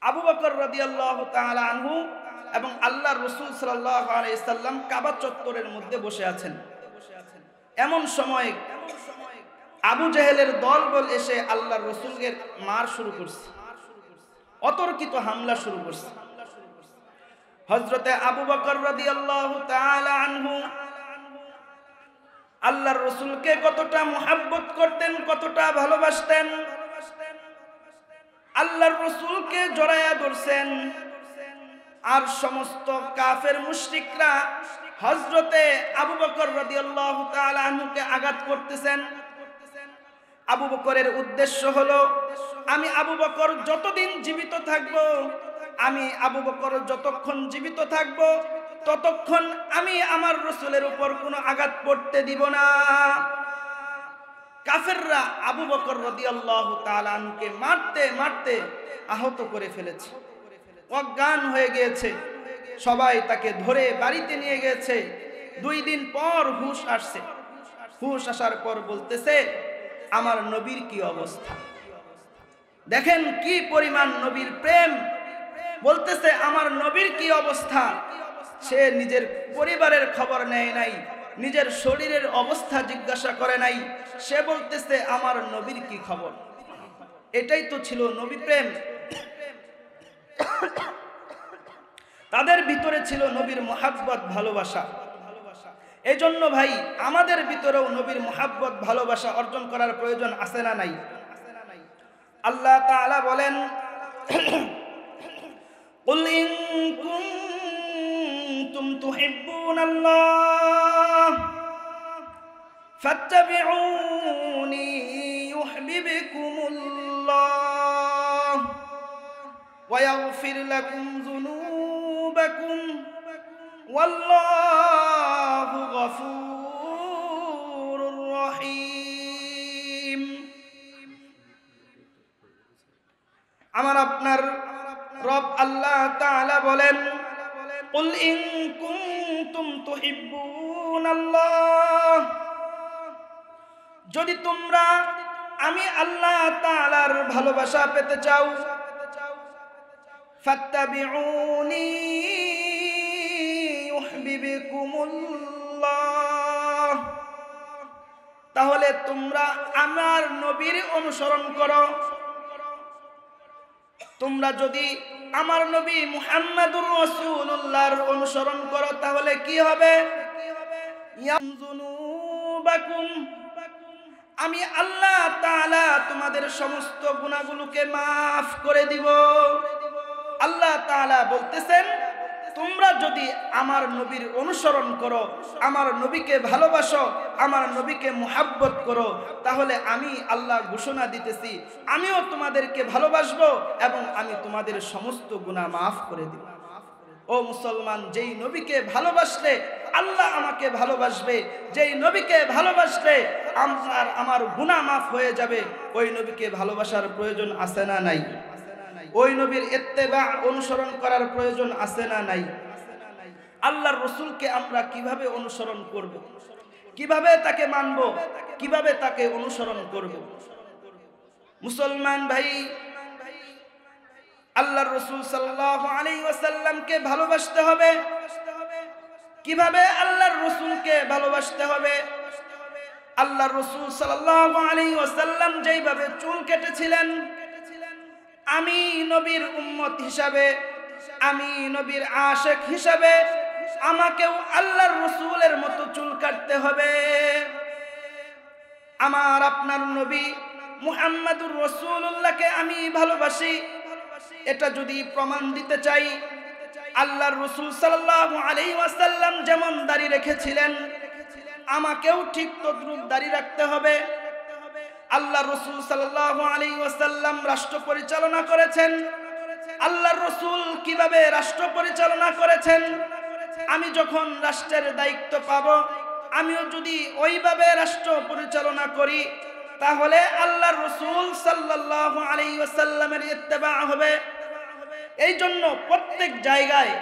আবু বকর রাদিয়াল্লাহু তাআলা আনহু এবং আল্লাহর রাসূল সাল্লাল্লাহু আলাইহি সাল্লাম কাবা চত্বরের মধ্যে বসে আছেন। এমন সময় আবু জেহেলের দলবল এসে আল্লাহর রাসূলকে মার শুরু করছে, অতর্কিত হামলা শুরু করছে। হযরতে আবু বকর রাদিয়াল্লাহু তাআলা আনহু আল্লাহর রাসূলকে কতটা মুহাব্বত করতেন, কতটা ভালোবাসতেন। আল্লাহর রাসূলকে জড়ায়া ধরছেন, আর সমস্ত কাফের মুশরিকরা হযরতে আবু বকর রাদিয়াল্লাহু তাআলা আনহুকে আঘাত করতেছেন। আবু বকরের উদ্দেশ্য হলো, আমি আবু বকর যতদিন জীবিত থাকব, আমি আবু বকর যতক্ষণ জীবিত থাকব ততক্ষণ আমি আমার রাসূলের উপর কোনো আঘাত পড়তে দিব না। কাফেররা আবু বকর রাদিয়াল্লাহু তাআলা আনহুকে মারতে মারতে আহত করে ফেলেছে, অজ্ঞান হয়ে গিয়েছে। সবাই তাকে ধরে বাড়িতে নিয়ে গেছে। 2 দিন পর হুশ আসছে। হুশ আসার পর বলতেছে, আমার নবীর কি অবস্থা। দেখেন কি পরিমাণ নবীর প্রেম। বলতেছে আমার নবীর কি অবস্থা। সে নিজের পরিবারের খবর নেয় নাই, নিজের শরীরের অবস্থা জিজ্ঞাসা করে নাই। সে বলতেছে আমার নবীর কি খবর। এটাই তো ছিল নবী প্রেম। তাদের ভিতরে ছিল নবীর মুহাব্বত, ভালোবাসা। এই জন্য ভাই, আমাদের ভিতরেও নবীর মুহাব্বত, ভালোবাসা অর্জন করার প্রয়োজন আছে না নাই? আল্লাহ তাআলা বলেন, কুল ইন কুনতুম তুহিব্বুনাল্লাহ ফাত্তাবিউনি ইউহিব্বুকুমুল্লাহ ওয়া ইয়াগফির লাকুম যুনুবাকুম ওয়াল্লাহু গফুরুর রহিম। আমার আপনার রব আল্লাহ তাআলা বলেন, কুল ইন কুনতুম তুহিব্বুনাল্লাহ, যদি তোমরা আমি আল্লাহ তাআলার ভালোবাসা পেতে চাও, ফাত্তাবিউনি ইউহিব্বুকুমুল্লাহ, তাহলে তোমরা আমার নবীর অনুসরণ করো। তোমরা যদি আমার নবী মুহাম্মাদুর রাসূলুল্লাহর অনুসরণ করো তাহলে কি হবে? ইয়ামযুনুবাকুম, আমি আল্লাহ তাআলা তোমাদের সমস্ত গুনাহগুলোকে maaf করে দিব। আল্লাহ তাআলা বলতেছেন, তোমরা যদি আমার নবীর অনুসরণ করো, আমার নবীকে ভালোবাসো, আমার নবীকে মুহাব্বত করো, তাহলে আমি আল্লাহ ঘোষণা দিতেছি, আমিও তোমাদেরকে ভালোবাসবো এবং আমি তোমাদের সমস্ত গুনাহ maaf করে দিব। ও মুসলমান, যেই নবীকে ভালোবাসলে আল্লাহ আমাকে ভালোবাসবে, যেই নবীকে ভালোবাসলে আমার গুনাহ maaf হয়ে যাবে, ওই নবীকে ভালোবাসার প্রয়োজন আছে না নাই? ওই নবীর ইত্তেবা, অনুসরণ করার প্রয়োজন আছে না নাই? আল্লাহর রাসূলকে আমরা কিভাবে অনুসরণ করব, কিভাবে তাকে মানব, কিভাবে তাকে অনুসরণ করব? মুসলমান ভাই, আল্লাহর রাসূল সাল্লাল্লাহু আলাইহি ওয়াসাল্লামকে ভালোবাসতে হবে। কিভাবে আল্লাহর রাসূলকে ভালোবাসতে হবে? আল্লাহর রাসূল সাল্লাল্লাহু আলাইহি ওয়াসাল্লাম যেইভাবে চুল কেটেছিলেন, আমি নবীর উম্মত হিসাবে, আমি নবীর আশিক হিসাবে আমাকেও আল্লাহর রাসূলের মতো চুল কাটতে হবে। আমার আপনার নবী মুহাম্মাদুর রাসূলুল্লাহকে আমি ভালোবাসি, এটা যদি প্রমাণ দিতে চাই, আল্লাহর রাসূল সাল্লাল্লাহু আলাইহি ওয়াসাল্লাম যেমন দাড়ি রেখেছিলেন, আমাকেও ঠিক তদ্রূপ দাড়ি রাখতে হবে। আল্লাহর রাসূল সাল্লাল্লাহু আলাইহি ওয়াসাল্লাম রাষ্ট্র পরিচালনা করেছেন। আল্লাহর রাসূল কিভাবে রাষ্ট্র পরিচালনা করেছেন, আমি যখন রাষ্ট্রের দায়িত্ব পাব, আমিও যদি ওইভাবে রাষ্ট্র পরিচালনা করি, তাহলে আল্লাহর রাসূল সাল্লাল্লাহু আলাইহি ওয়াসাল্লামের ইত্তেবা হবে। এই জন্য প্রত্যেক জায়গায়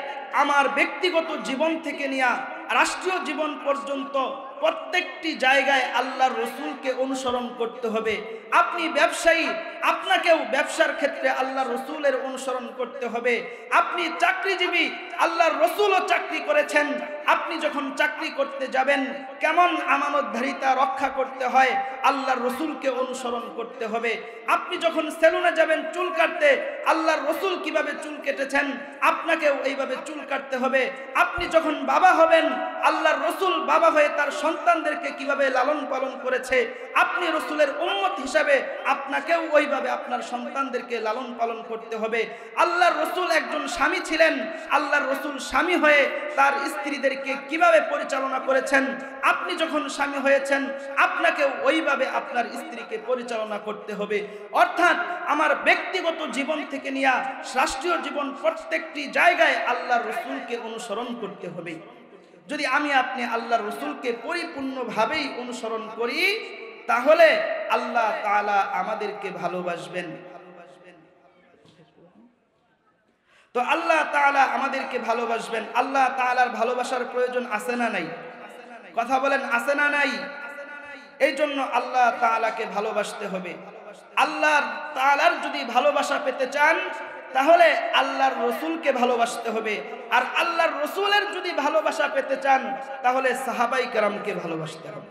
আমার ব্যক্তিগত জীবন থেকে নিয়ে রাষ্ট্রীয় জীবন পর্যন্ত প্রত্যেকটি জায়গায় আল্লাহর রসুলকে অনুসরণ করতে হবে। আপনি ব্যবসায়ী, আপনাকেও ব্যবসার ক্ষেত্রে আল্লাহর রসুলের অনুসরণ করতে হবে। আপনি চাকরিজীবী, আল্লাহর রসুলও চাকরি করেছেন। আপনি যখন চাকরি করতে যাবেন, কেমন আমানতধারিতা রক্ষা করতে হয় আল্লাহর রসুলকে অনুসরণ করতে হবে। আপনি যখন সেলুনে যাবেন চুল কাটতে, আল্লাহর রসুল কিভাবে চুল কেটেছেন আপনাকেও এইভাবে চুল কাটতে হবে। আপনি যখন বাবা হবেন, আল্লাহর রসুল বাবা হয়ে তার সন্তানদেরকে কিভাবে লালন পালন করেছে, আপনি রসুলের উম্মত হিসাবে আপনাকেও ওইভাবে আপনার সন্তানদেরকে লালন পালন করতে হবে। আল্লাহর রসুল একজন স্বামী ছিলেন, আল্লাহর রসুল স্বামী হয়ে তার স্ত্রীদেরকে কিভাবে পরিচালনা করেছেন, আপনি যখন স্বামী হয়েছেন আপনাকেও ওইভাবে আপনার স্ত্রীকে পরিচালনা করতে হবে। অর্থাৎ আমার ব্যক্তিগত জীবন থেকে নিয়ে রাষ্ট্রীয় জীবন প্রত্যেকটি জায়গায় আল্লাহর রসুলকে অনুসরণ করতে হবে। যদি আমি আপনি আল্লাহর রসুলকে পরিপূর্ণভাবেই অনুসরণ করি, তাহলে আল্লাহ তাআলা আমাদেরকে ভালোবাসবেন। তো আল্লাহ তাআলা আমাদেরকে ভালোবাসবেন। আল্লাহ তাআলার ভালোবাসার প্রয়োজন আছে না নাই? কথা বলেন, আছে না নাই? এই জন্য আল্লাহ তাআলাকে ভালোবাসতে হবে। আল্লাহ তাআলার যদি ভালোবাসা পেতে চান, তাহলে আল্লাহর রসুলকে ভালোবাসতে হবে। আর আল্লাহর রসুলের যদি ভালোবাসা পেতে চান, তাহলে সাহাবাই কেরামকে ভালোবাসতে হবে।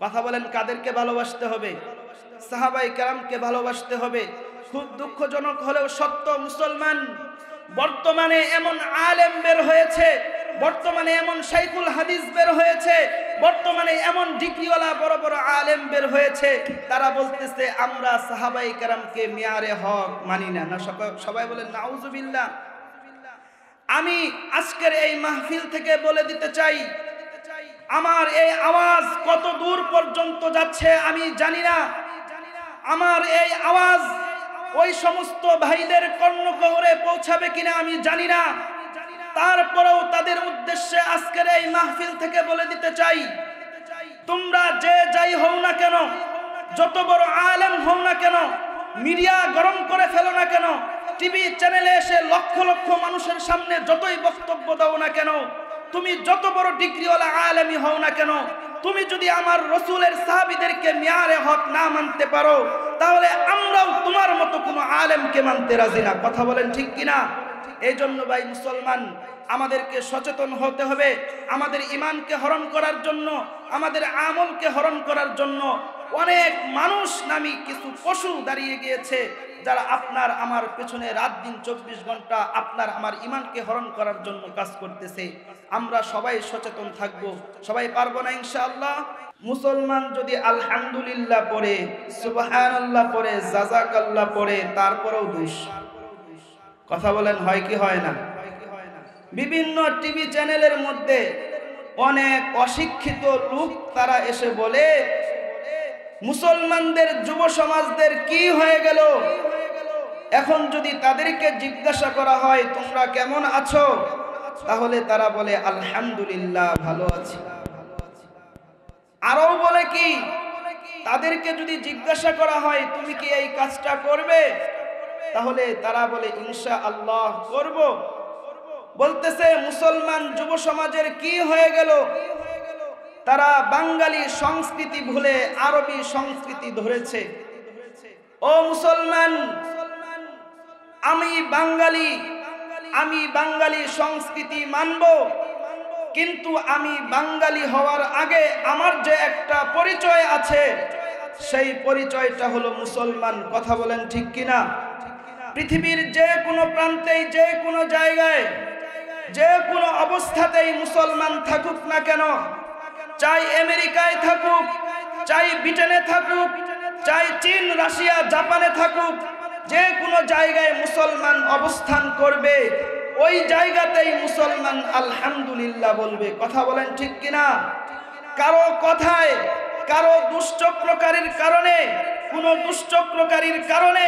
কথা বলেন, কাদেরকে ভালোবাসতে হবে? সাহাবাই কেরামকে ভালোবাসতে হবে। খুব দুঃখজনক হলেও সত্য, মুসলমান বর্তমানে এমন আলেম বের হয়েছে, বর্তমানে এমন শাইখুল হাদিস বের হয়েছে, বর্তমানে এমন ডিগ্রিওয়ালা বড় বড় আলেম বের হয়েছে, তারা বলতেছে আমরা সাহাবাই কেরামকে মিয়ারে হক মানি না। না, সবাই বলেন নাউজুবিল্লাহ। আমি আজকের এই মাহফিল থেকে বলে দিতে চাই, আমার এই আওয়াজ কত দূর পর্যন্ত যাচ্ছে আমি জানি না। আমার এই আওয়াজ ওই সমস্ত ভাইদের কর্ণগহ্বরে পৌঁছাবে কিনা আমি জানি না। তারপরেও তাদের উদ্দেশ্যে আজকের এই মাহফিল থেকে বলে দিতে চাই, তোমরা যে যাই হও না কেন, যত বড় আলেম হও না কেন, মিডিয়া গরম করে ফেলো না কেন, টিভি চ্যানেলে এসে লক্ষ লক্ষ মানুষের সামনে যতই বক্তব্য দাও না কেন, তুমি যত বড় ডিগ্রিওয়ালা আলেমই হও না কেন, তুমি যদি আমার রসুলের সাহাবীদেরকে মিয়ারে হক না মানতে পারো, তাহলে আমরাও তোমার মতো কোনো আলেমকে মানতে রাজি না। কথা বলেন ঠিক কিনা? এই জন্য ভাই মুসলমান, আমাদেরকে সচেতন হতে হবে। আমাদের ঈমানকে হরণ করার জন্য, আমাদের আমলকে হরণ করার জন্য অনেক মানুষ নামী কিছু পশু দাঁড়িয়ে গিয়েছে, যারা আপনার আমার পেছনে রাত দিন 24 ঘন্টা আপনার আমার ঈমানকে হরণ করার জন্য কাজ করতেছে। আমরা সবাই সচেতন থাকব। সবাই পারবো না ইনশাআল্লাহ? মুসলমান যদি আলহামদুলিল্লাহ পড়ে, সুবহানাল্লাহ পড়ে, জাযাকাল্লাহ পড়ে, তারপরেও দোষ। কথা বলেন, হয় কি হয় না? বিভিন্ন টিভি চ্যানেলের মধ্যে অনেক অশিক্ষিত লোক তারা এসে বলে, মুসলমানদের যুব সমাজদের কি হয়ে গেল? এখন যদি তাদেরকে জিজ্ঞাসা করা হয় তোমরা কেমন আছো, তাহলে তারা বলে আলহামদুলিল্লাহ ভালো আছি। আরো বলে কি, তাদেরকে যদি জিজ্ঞাসা করা হয় তুমি কি এই কাজটা করবে, তাহলে তারা বলে ইনশাআল্লাহ করব। বলতেছে মুসলমান যুব সমাজের কি হয়ে গেল? তারা বাঙালি সংস্কৃতি ভুলে আরবি সংস্কৃতি ধরেছে। ও মুসলমান, আমি বাঙালি সংস্কৃতি মানব, কিন্তু আমি বাঙালি হওয়ার আগে আমার যে একটা পরিচয় আছে, সেই পরিচয়টা হলো মুসলমান। কথা বলেন ঠিক কিনা? পৃথিবীর যে কোনো প্রান্তেই, যে কোনো জায়গায়, যে কোনো অবস্থাতেই মুসলমান থাকুক না কেন, চাই আমেরিকায় থাকুক, চাই ব্রিটেনে থাকুক, চাই চীন, রাশিয়া, জাপানে থাকুক, যে কোনো জায়গায় মুসলমান অবস্থান করবে, ওই জায়গাতেই মুসলমান আলহামদুলিল্লাহ বলবে। কথা বলেন ঠিক কিনা? কারো কথায়, কারো দুশ্চক্রকারীর কারণে, কোন দুশ্চক্রকারীর কারণে,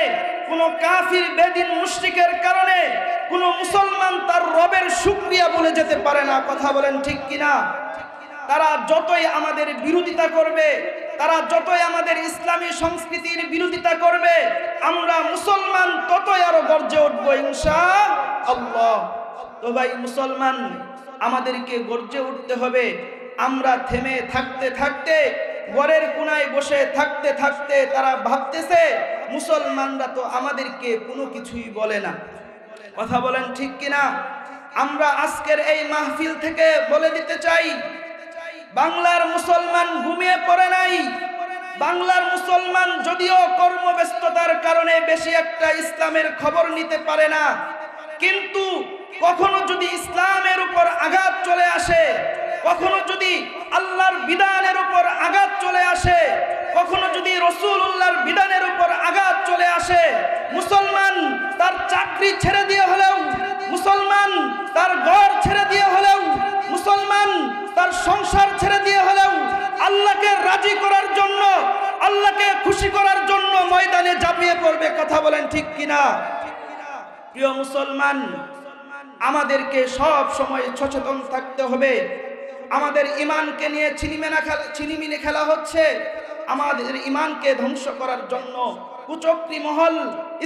কোন কাফির বেদিন মুশরিকের কারণে কোন মুসলমান তার রবের শুকরিয়া বলে যেতে পারে না। কথা বলেন ঠিক কিনা? তারা যতই আমাদের বিরোধিতা করবে, তারা যতই আমাদের ইসলামী সংস্কৃতির বিরোধিতা করবে, আমরা মুসলমান ততই আরো গর্জে উঠবো ইনশাআল্লাহ। তো ভাই মুসলমান, আমাদেরকে গর্জে উঠতে হবে। আমরা থেমে থাকতে থাকতে, ঘরের কোনায় বসে থাকতে থাকতে তারা ভাবতেছে মুসলমানরা তো আমাদেরকে কোনো কিছুই বলে না। কথা বলেন ঠিক কিনা? আমরা আজকের এই মাহফিল থেকে বলে দিতে চাই, বাংলার মুসলমান ঘুমিয়ে পড়ে নাই। বাংলার মুসলমান যদিও কর্মব্যস্ততার কারণে বেশি একটা ইসলামের খবর নিতে পারে না, কিন্তু কখনো যদি ইসলামের উপর আঘাত চলে আসে, কখনো যদি আল্লাহর বিধানের উপর আঘাত চলে আসে, কখনো যদি রাসূলুল্লাহর বিধানের উপর আঘাত চলে আসে, মুসলমান তার চাকরি ছেড়ে দিয়ে হলেও, মুসলমান তার ঘর ছেড়ে দিয়ে হলেও, মুসলমান তার সংসার ছেড়ে দিয়ে হলেও আল্লাহকে রাজি করার জন্য, আল্লাহকে খুশি করার জন্য ময়দানে ঝাঁপিয়ে পড়বে। কথা বলেন ঠিক কিনা? প্রিয় মুসলমান, আমাদেরকে সব সময় সচেতন থাকতে হবে। আমাদের ঈমানকে নিয়ে ছিনিমিনি খেলা হচ্ছে। আমাদের ঈমানকে ধ্বংস করার জন্য কুচক্রী মহল,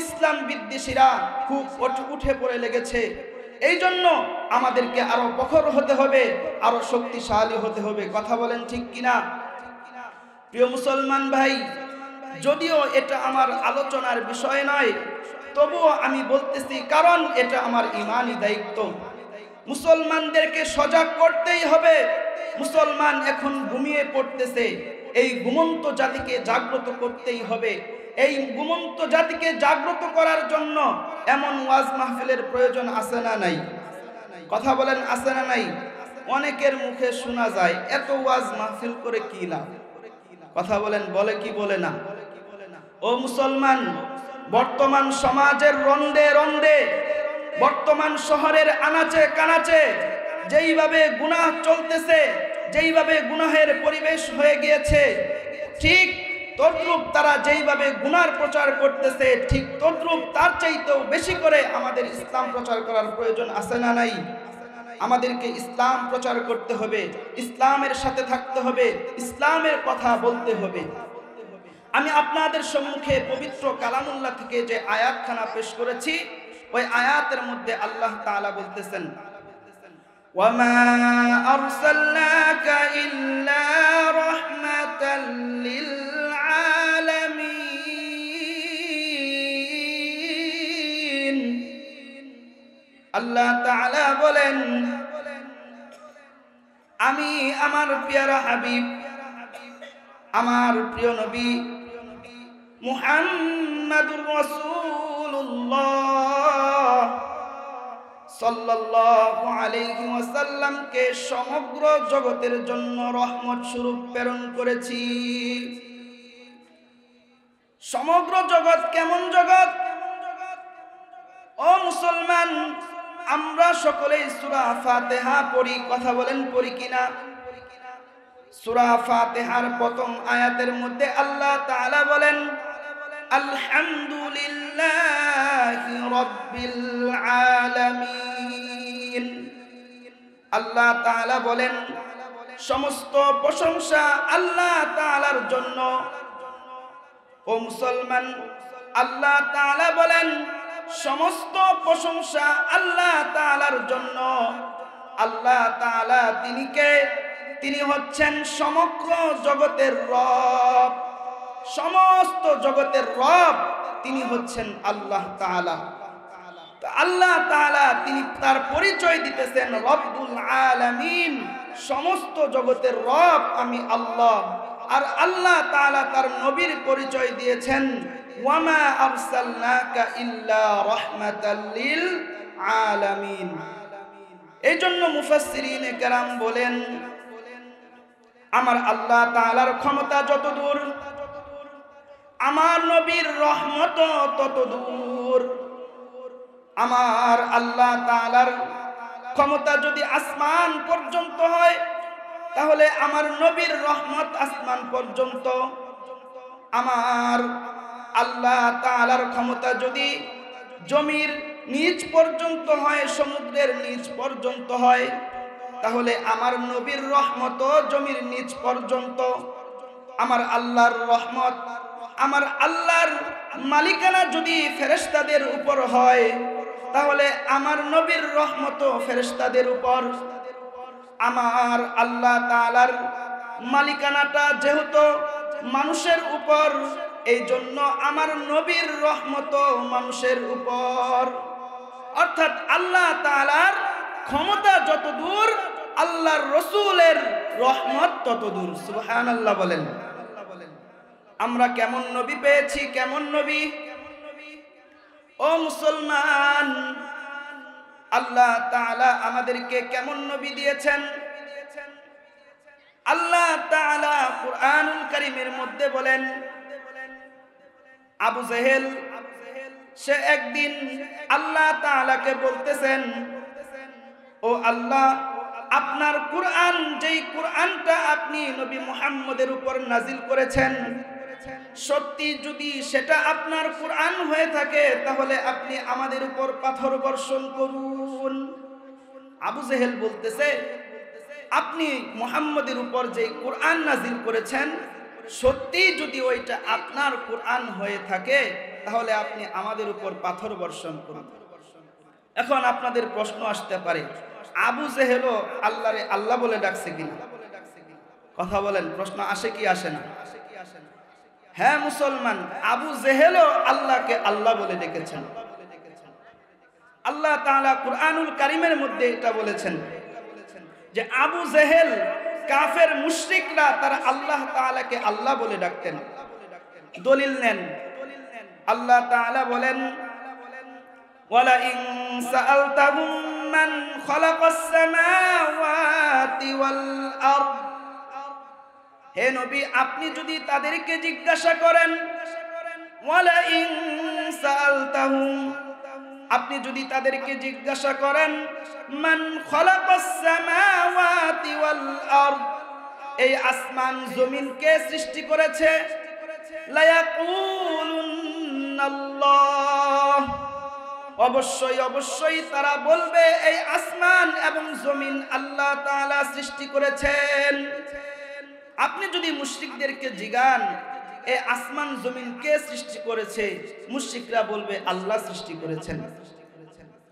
ইসলাম বিদ্বেষীরা খুব উঠে পড়ে লেগেছে। এই জন্য আমাদেরকে আরো প্রখর হতে হবে, আরো শক্তিশালী হতে হবে। কথা বলেন ঠিক কিনা? প্রিয় মুসলমান ভাই, যদিও এটা আমার আলোচনার বিষয় নয়, তবুও আমি বলতেছি, কারণ এটা আমার ঈমানি দায়িত্ব। মুসলমানদেরকে সজাগ করতেই হবে। মুসলমান এখন ঘুমিয়ে পড়তেছে, এই ঘুমন্ত জাতিকে জাগ্রত করতেই হবে। এই ঘুমন্ত জাতিকে জাগ্রত করার জন্য এমন ওয়াজ মাহফিলের প্রয়োজন আছে না নাই? কথা বলেন, আছে না নাই? অনেকের মুখে শোনা যায়, এত ওয়াজ মাহফিল করে কি লাভ? কথা বলেন, বলে কি বলে না? ও মুসলমান, বর্তমান সমাজের রন্দে রন্দে, বর্তমান শহরের আনাচে কানাচে যেইভাবে গুনাহ চলতেছে, যেইভাবে গুনাহের পরিবেশ হয়ে গিয়েছে, ঠিক তদ্রূপ তারা যেইভাবে গুনার প্রচার করতেছে, ঠিক তদ্রূপ তার চাইতেও বেশি করে আমাদের ইসলাম প্রচার করার প্রয়োজন আছে না নাই? আমাদেরকে ইসলাম প্রচার করতে হবে, ইসলামের সাথে থাকতে হবে, ইসলামের কথা বলতে হবে। আমি আপনাদের সম্মুখে পবিত্র কালামুল্লাহ থেকে যে আয়াতখানা পেশ করেছি, ওই আয়াতের মধ্যে আল্লাহ তাআলা বলতেছেন, ওয়ামা আরসালনাকা ইল্লা রাহমাতাল লিল আলামিন। আল্লাহ তাআলা বলেন, আমি আমার প্রিয় হাবিব, আমার প্রিয় নবী মুহাম্মাদুর রাসূলুল্লাহ সাল্লাল্লাহু আলাইহি ওয়াসাল্লামকে সমগ্র জগতের জন্য রহমত স্বরূপ প্রেরণ করেছি। সমগ্র জগৎ কেমন জগৎ? ও মুসলমান, আমরা সকলেই সূরা ফাতিহা পড়ি। কথা বলেন, পড়ি কিনা? সূরা ফাতিহার প্রথম আয়াতের মধ্যে আল্লাহ তাআলা বলেন, আলহামদুলিল্লাহি রাব্বিল আলামিন। আল্লাহ তাআলা বলেন, সমস্ত প্রশংসা আল্লাহ তাআলার জন্য। ও মুসলমান, আল্লাহ তাআলা বলেন, সমস্ত প্রশংসা আল্লাহ তাআলার জন্য। আল্লাহ তাআলা তিনি কে? তিনি হচ্ছেন সমগ্র জগতের রব, সমস্ত জগতের রব তিনি হচ্ছেন আল্লাহ তাআলা। তো আল্লাহ তাআলা তিনি তার পরিচয় দিতেছেন রব্বুল আলামিন, সমস্ত জগতের রব আমি আল্লাহ। আর আল্লাহ তাআলা তার নবীর পরিচয় দিয়েছেন, ওয়ামা আরসালনাকা ইল্লা রাহমাতাল লিল আলামিন। এইজন্য মুফাসসিরিনে কেরাম বলেন, আমার আল্লাহ তাআলার ক্ষমতা যত দূর, আমার নবীর রহমত তত দূর। আমার আল্লাহ তাআলার ক্ষমতা যদি আসমান পর্যন্ত হয়, তাহলে আমার নবীর রহমত আসমান পর্যন্ত। আমার আল্লাহ তাআলার ক্ষমতা যদি জমির নিচ পর্যন্ত হয়, সমুদ্রের নিচ পর্যন্ত হয়, তাহলে আমার নবীর রহমত জমির নিচ পর্যন্ত। আমার আল্লাহর রহমত, আমার আল্লাহর মালিকানা যদি ফেরেশতাদের উপর হয়, তাহলে আমার নবীর রহমত ফেরেশতাদের উপর। আমার আল্লাহ তাআলার মালিকানাটা যেহেতু মানুষের উপর, এই জন্য আমার নবীর রহমত মানুষের উপর। অর্থাৎ আল্লাহ তাআলার ক্ষমতা যত দূর, আল্লাহর রসুলের রহমত তত দূর। সুবহানাল্লাহ বলেন। আমরা কেমন নবী পেয়েছি, কেমন নবী! ও মুসলমান, আল্লাহ তাআলা আমাদেরকে কেমন নবী দিয়েছেন। আল্লাহ তাআলা কুরআনুল কারীমের মধ্যে বলেন, আবু জেহেল সে একদিন আল্লাহ তাআলাকে বলতেছেন, ও আল্লাহ, আপনার কুরআন, যেই কুরআনটা আপনি নবী মুহাম্মদের উপর নাজিল করেছেন, সত্যি যদি সেটা আপনার কুরআন হয়ে থাকে, তাহলে আপনি আমাদের উপর পাথর বর্ষণ করুন। আবু জেহেল বলতেছে, আপনি মুহাম্মদের উপর যে কুরআন নাজিল করেছেন, সত্যি যদি ওইটা আপনার কুরআন হয়ে থাকে, তাহলে আপনি আমাদের উপর পাথর বর্ষণ করুন। এখন আপনাদের প্রশ্ন আসতে পারে, আবু জেহেলও আল্লাহরে আল্লাহ বলে ডাকছে কিনা? কথা বলেন, প্রশ্ন আসে কি আসে না? হ্যাঁ মুসলমান, আবু জেহেলও আল্লাহকে আল্লাহ বলে ডেকেছেন। আল্লাহ তাআলা কুরআনুল কারীমের মধ্যে এটা বলেছেন যে আবু জেহেল, কাফের মুশরিকরা তারা আল্লাহ তাআলাকে আল্লাহ বলে ডাকতেন। দলিল নেন, আল্লাহ তাআলা বলেন, ওয়ালা ইন সাআলতাহুম মান খালাকাস সামাওয়াতি ওয়াল আরদ, হে নবী, আপনি যদি তাদেরকে জিজ্ঞাসা করেন, ওয়ালা ইন সাআলতাহুম, আপনি যদি তাদেরকে জিজ্ঞাসা করেন, মান খালাকাস সামাওয়াতি ওয়াল আরদ, এই আসমান জমিন কে সৃষ্টি করেছে, লা ইয়াকুলুন্নাল্লাহ, অবশ্যই অবশ্যই তারা বলবে এই আসমান এবং জমিন আল্লাহ তাআলা সৃষ্টি করেছেন। আপনি যদি মুশরিকদেরকে জিজ্ঞান এই আসমান জমিন কে সৃষ্টি করেছে, মুশরিকরা বলবে আল্লাহ সৃষ্টি করেছেন।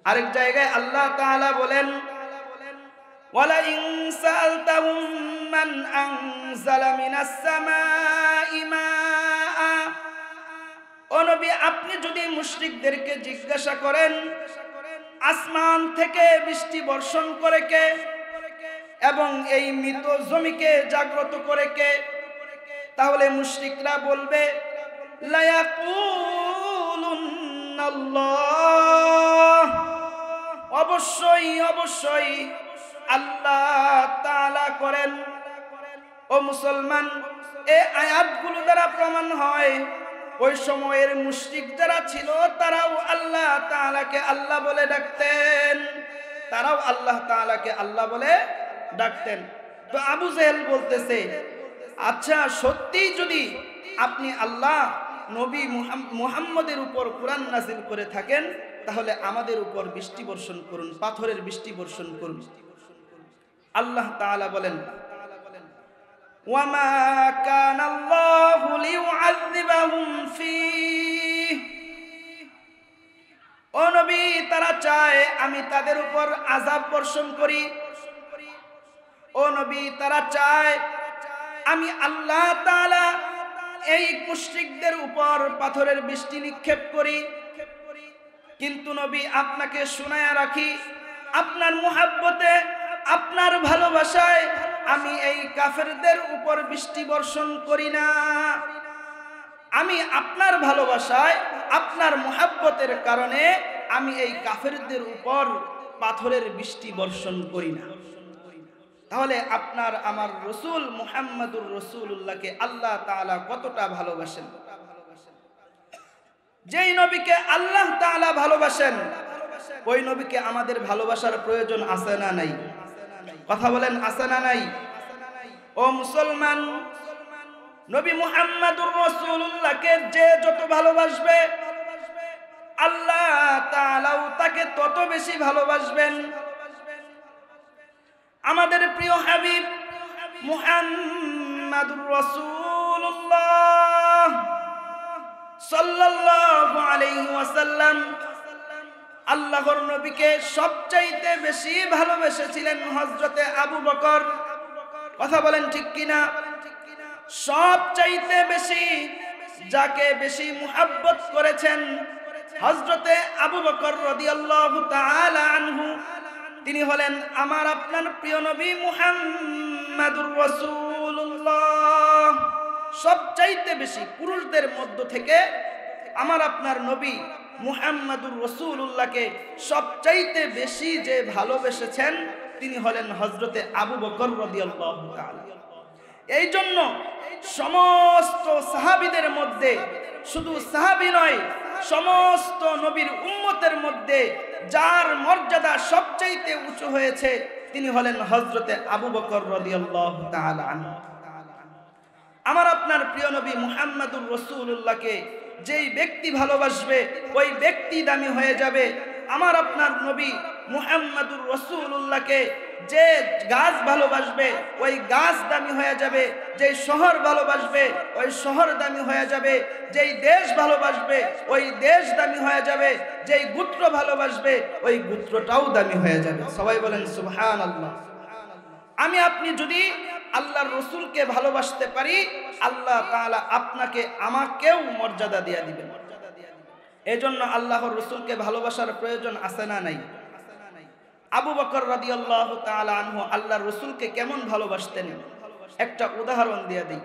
আরেক জায়গায় আল্লাহ তাআলা বলেন, ওয়ালা ইন সাআলতাহুম মান আনজালা মিনাস সামাই মাআ, ও নবী, আপনি যদি মুশরিকদেরকে জিজ্ঞাসা করেন আসমান থেকে বৃষ্টি বর্ষণ করে কে এবং এই মৃত জমিকে জাগ্রত করে কে, তাহলে মুশরিকরা বলবে লা ইয়াকুলুন্নাল্লাহ, অবশ্যই অবশ্যই আল্লাহ তাআলা করেন। ও মুসলমান, এই আয়াতগুলো দ্বারা প্রমাণ হয় ওই সময়ের মুশরিক যারা ছিল তারাও আল্লাহ তাআলাকে আল্লাহ বলে ডাকতেন, তারাও আল্লাহ তাআলাকে আল্লাহ বলে ডাকতেন। তো আবু জেহেল বলতেছে, আচ্ছা সত্যি যদি আপনি আল্লাহ নবী মুহাম্মদের উপর কুরআন নাযিল করে থাকেন, তাহলে আমাদের উপর বৃষ্টি বর্ষণ করুন, পাথরের বৃষ্টি বর্ষণ করুন। আল্লাহ তাআলা বলেন, ওয়ামা কানাল্লাহু লিউআযযিবাহুম ফীহ, ও নবী, তারা চায় আমি তাদের উপর আযাব বর্ষণ করি। ও নবী, তারা চায় আমি আল্লাহ তাআলা এই মুশরিকদের উপর পাথরের বৃষ্টি নিক্ষেপ করি। কিন্তু নবী, আপনাকে শোনায়া রাখি, আপনার মুহাব্বতে, আপনার ভালোবাসায় আমি এই কাফেরদের উপর বৃষ্টি বর্ষণ করি না। আমি আপনার ভালোবাসায়, আপনার মুহাব্বতের কারণে আমি এই কাফেরদের উপর পাথরের বৃষ্টি বর্ষণ করি না। তাহলে আপনার আমার রসুল মুহাম্মদুর রাসূলুল্লাহকে আল্লাহ তাআলা কতটা ভালোবাসেন। যেই নবীকে আল্লাহ তাআলা ভালোবাসেন, ওই নবীকে আমাদের ভালোবাসার প্রয়োজন আছে না নাই? কথা বলেন, আছে না নাই? ও মুসলমান, নবী মুহাম্মদুর রাসূলুল্লাহকে যে যত ভালোবাসবে, আল্লাহ তাআলাও তাকে তত বেশি ভালোবাসবেন। আমাদের প্রিয় হাবিব মুহাম্মদুর রাসূলুল্লাহ সাল্লাল্লাহু আলাইহি ওয়াসাল্লাম আল্লাহর নবীকে সবচাইতে বেশি ভালোবেসেছিলেন হযরতে আবু বকর। কথা বলেন ঠিক কিনা? সবচাইতে বেশি যাকে বেশি মুহাব্বত করেছেন হযরতে আবু বকর রাদিয়াল্লাহু তাআলা আনহু, তিনি হলেন আমার আপনার প্রিয় নবী মুহাম্মাদুর রাসূলুল্লাহ। সবচাইতে বেশি পুরুষদের মধ্য থেকে আমার আপনার নবী মুহাম্মাদুর রাসূলুল্লাহকে সবচাইতে বেশি যে ভালোবেসেছেন তিনি হলেন হযরতে আবু বকর রাদিয়াল্লাহু তাআলা। এই জন্য সমস্ত সাহাবীদের মধ্যে, শুধু সাহাবী নয়, সমস্ত নবীর উম্মতের মধ্যে যার মর্যাদা সবচাইতে উঁচু হয়েছে তিনি হলেন হযরতে আবু বকর রাদিয়াল্লাহু তাআলা আনহু। আমার আপনার প্রিয় নবী মুহাম্মাদুর রাসূলুল্লাহকে যেই ব্যক্তি ভালোবাসবে ওই ব্যক্তি দামি হয়ে যাবে। আমার আপনার নবী মুহাম্মাদুর রাসূলুল্লাহকে যে গাছ ভালোবাসবে ওই গাছ দামি হয়ে যাবে, যেই শহর ভালোবাসবে ওই শহর দামি হয়ে যাবে, যেই দেশ ভালোবাসবে ওই দেশ দামি হয়ে যাবে, যেই গোত্র ভালোবাসবে ওই গোত্রটাও দামি হয়ে যাবে। সবাই বলেন সুবহানাল্লাহ। আমি আপনি যদি আল্লাহর রসুলকে ভালোবাসতে পারি, আল্লাহ তাআলা আপনাকে আমাকেও মর্যাদা দিয়ে দিবেন। এজন্য আল্লাহর রসুলকে ভালোবাসার প্রয়োজন আছে না নাই? আবু বকর রাদিয়াল্লাহু তাআলা আনহু আল্লাহর রসুলকে কেমন ভালোবাসতেন একটা উদাহরণ দিয়ে দিই।